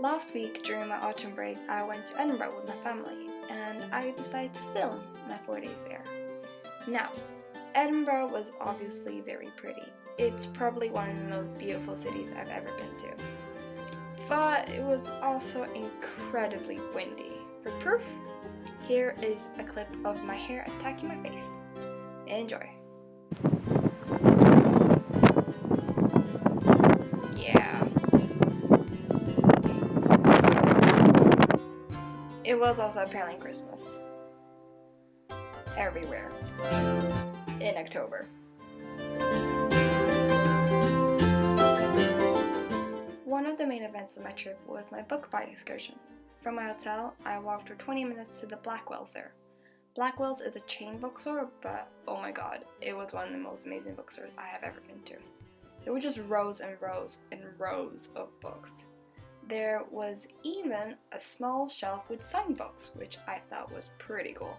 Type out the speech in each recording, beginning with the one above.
Last week during my autumn break I went to Edinburgh with my family and I decided to film my 4 days there. Now, Edinburgh was obviously very pretty. It's probably one of the most beautiful cities I've ever been to. But it was also incredibly windy. For proof, here is a clip of my hair attacking my face. Enjoy! Yeah. It was also apparently Christmas. Everywhere. In October. One of the main events of my trip was my book buying excursion. From my hotel, I walked for 20 minutes to the Blackwell's there. Blackwell's is a chain bookstore, but oh my god, it was one of the most amazing bookstores I have ever been to. There were just rows and rows and rows of books. There was even a small shelf with signed books, which I thought was pretty cool.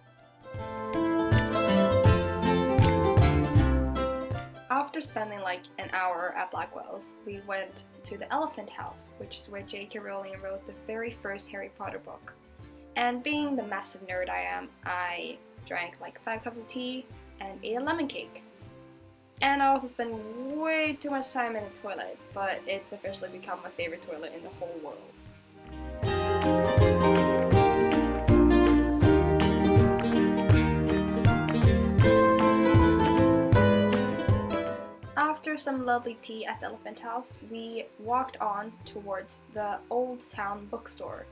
After spending like an hour at Blackwell's, we went to the Elephant House, which is where J.K. Rowling wrote the very first Harry Potter book. And being the massive nerd I am, I drank like 5 cups of tea and ate a lemon cake. And I also spent way too much time in the toilet, but it's officially become my favorite toilet in the whole world. After some lovely tea at the Elephant House, we walked on towards the Old Town Bookstore,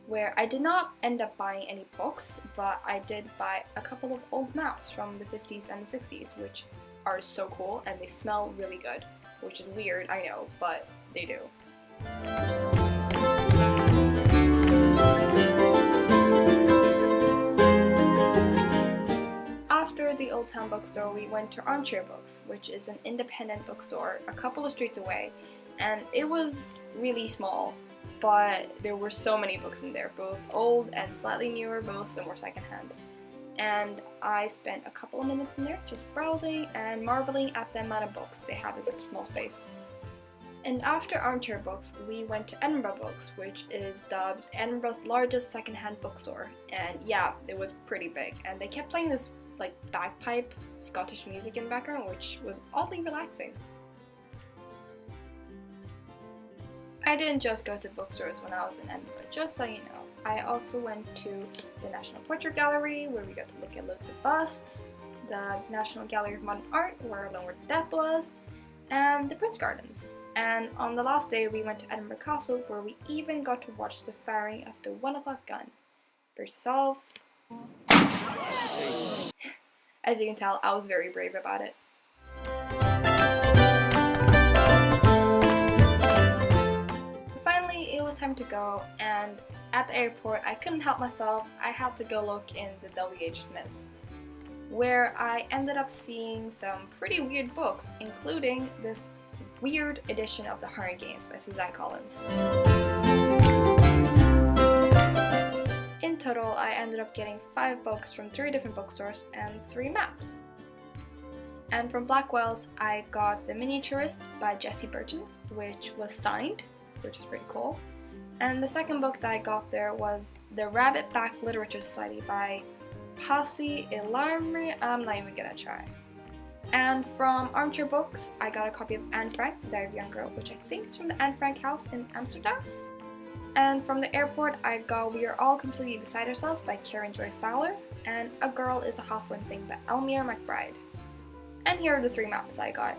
where I did not end up buying any books, but I did buy a couple of old maps from the 50s and the 60s, which are so cool and they smell really good, which is weird, I know, but they do. After the Old Town Bookstore, we went to Armchair Books, which is an independent bookstore a couple of streets away, and it was really small, but there were so many books in there, both old and slightly newer, but most of them were secondhand. And I spent a couple of minutes in there just browsing and marveling at the amount of books they have in such a small space. And after Armchair Books, we went to Edinburgh Books, which is dubbed Edinburgh's largest secondhand bookstore. And yeah, it was pretty big, and they kept playing this like bagpipe Scottish music in the background, which was oddly relaxing. I didn't just go to bookstores when I was in Edinburgh, just so you know. I also went to the National Portrait Gallery, where we got to look at loads of busts, the National Gallery of Modern Art, where Alone with Death was, and the Prince Gardens. And on the last day we went to Edinburgh Castle, where we even got to watch the firing of the 1 o'clock gun. First off, as you can tell, I was very brave about it. Finally, it was time to go, and at the airport, I couldn't help myself. I had to go look in the W.H. Smith, where I ended up seeing some pretty weird books, including this weird edition of The Hunger Games by Suzanne Collins. In total, I ended up getting 5 books from 3 different bookstores and 3 maps. And from Blackwell's, I got The Miniaturist by Jessie Burton, which was signed, which is pretty cool. And the second book that I got there was The Rabbit-Back Literature Society by Pasi Illarmi. I'm not even gonna try. And from Armchair Books, I got a copy of Anne Frank, The Diary of a Young Girl, which I think is from the Anne Frank house in Amsterdam. And from the airport, I got We Are All Completely Beside Ourselves by Karen Joy Fowler, and A Girl Is a Half One Thing by Elmire McBride. And here are the 3 maps I got.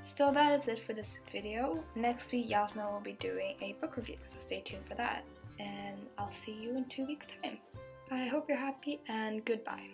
So that is it for this video. Next week Yasmin will be doing a book review, so stay tuned for that. And I'll see you in 2 weeks' time. I hope you're happy, and goodbye.